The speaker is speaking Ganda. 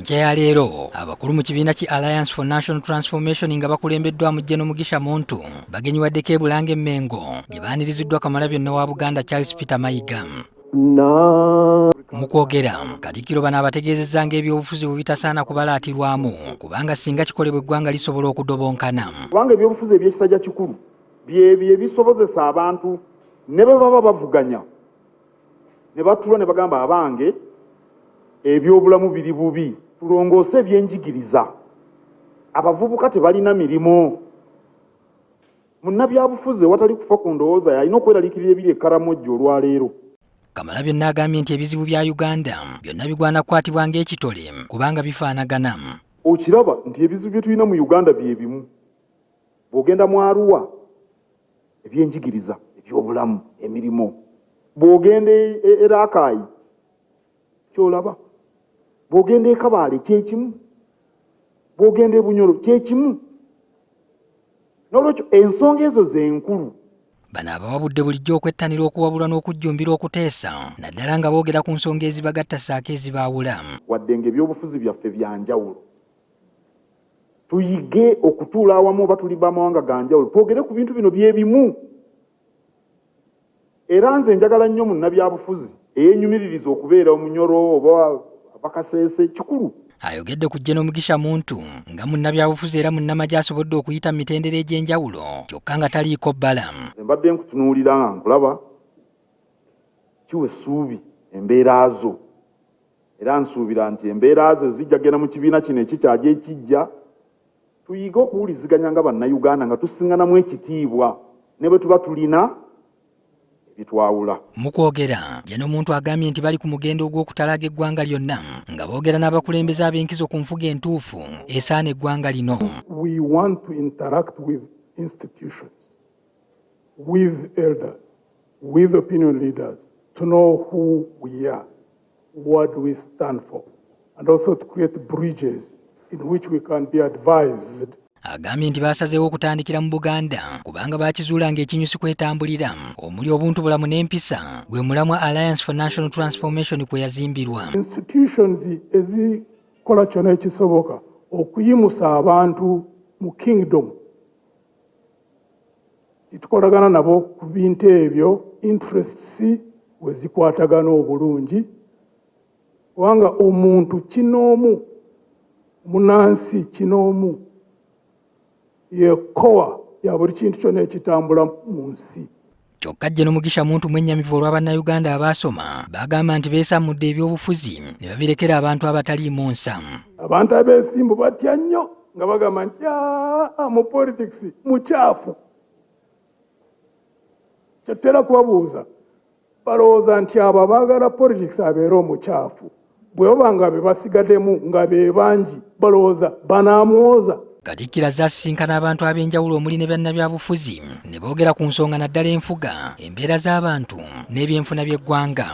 Kunkya ya leero abakulu mu kibiina ki Alliance for National Transformation nga bakulembeddwamu Gen Mugisha Muntu bagenyiwaddeko e Bulange Mmengo gye baaniriziddwa Kamala byonna wa Buganda Charles Peter Mayiga. Mu kwogera Katikkiro bano abategeezezza ng'ebyobufuzi bwe bitasaana kubaalatirwamu kubanga singa kikolebwa eggwanga lisobola okudobonkana. Kubanga ebyobufuzi eby'ekisajja kikulu bye bisobozesa abantu ne baba bavuganya ne batula ne bagamba abange ebyobulamu biri bubi tulongoose ebyenjigiriza abavubuka tebalina mirimo munnabyabufuzi watali kufa ku ndowooza yalina okweraliikirira ebiri ekkaramojjo olwaleero. Kamala byonna agambye nti ebizibu bya Uganda byonna bigwana kukwatibwa ng'ekitole kubanga bifaanagana. Okiraba nti ebizibu bye tulina mu Uganda bye bimu. Bw'ogenda mu Arua ebyenjigiriza ebyobulamu emirimu, bw'ogenda e Rakai kyolaba, bw'ogenda e Kabale kyekimu, bw'ogenda e Bunyoro kyekimu. N'olwekyo ensonga ezo z'enkulu. Bano abawabudde bulijjo okwettanira okuwabulwa n'okujjumbira okuteesa naddala nga boogera ku nsonga ezibagatta ssaako ezibaawula. Wadde ng'ebyobufuzi byaffe bya njawulo, tuyige okutuula awamu oba tuli b'amawanga ga njawulo, twogere ku bintu bino bye bimu. Era nze njagala nnyo munnabyabufuzi eyeenyumiririza okubeera Omunyoro oba Abakaseese kikulu. Ayogedde ku Gen Mugisha Muntu nga munnabyabufuzi era munnamagye asobodde okuyita mu mitendera egy'enjawulo kyokka nga taliiko bbala. Mbadde nkutunuulira nga nkulaba kiwa essuubi embeera zo, era nsuubira nti embeera zo zijja genda mu kibiina kino ekikyajja ekijja tuyige okuwuliziganya nga bannayuganda nga tusiŋŋanamu ekitiibwa ne bwe tuba tulina bitwawula. Mu kwogera Gen Muntu agambye nti bali ku mugendo ogw'okutalaga eggwanga lyonna nga boogera n'abakulembeze ab'enkizo ku nfuga entuufu esaana eggwanga lino. We want to interact with institutions, with elders, with opinion leaders to know who we are, what we stand for, and also to create bridges in which we can be advised. Agambye nti basazeewo okutandikira mu Buganda kubanga baakizuula ng'ekinyusi kwetambulira omuli obuntubulamu n'empisa gwe mulamwa Alliance for National Transformation kwe yazimbirwa. Institutions ezikola kyonna ekisoboka okuyimusa abantu mu kingdom tukolagana nabo ku bintu ebyo interests we zikwatagana obulungi kubanga omuntu kinoomu munansi kinoomu yekowa ya buli kintu kyonna ekitambula mu nsi. Kyokka Gen Mugisha Muntu mwennyamivu olw'Abannayuganda abaasoma bagamba nti beesamudde ebyobufuzi ne babirekera abantu abataliimu nsa. Abantu abeesimbu batya nnyo nga bagamba nti mu politics mukyafu. Kyotera kubabuuza balowooza nti abo abaagala politics abeera omukyafu bwe baba nga be basigaddemu nga be bangi balowooza banaamuwoza. Katikkiro azze asisinkana abantu ab'enjawulo omuli ne bannabyabufuzi ne boogera ku nsonga naddala enfuga, embeera z'abantu n'ebyenfuna by'eggwanga.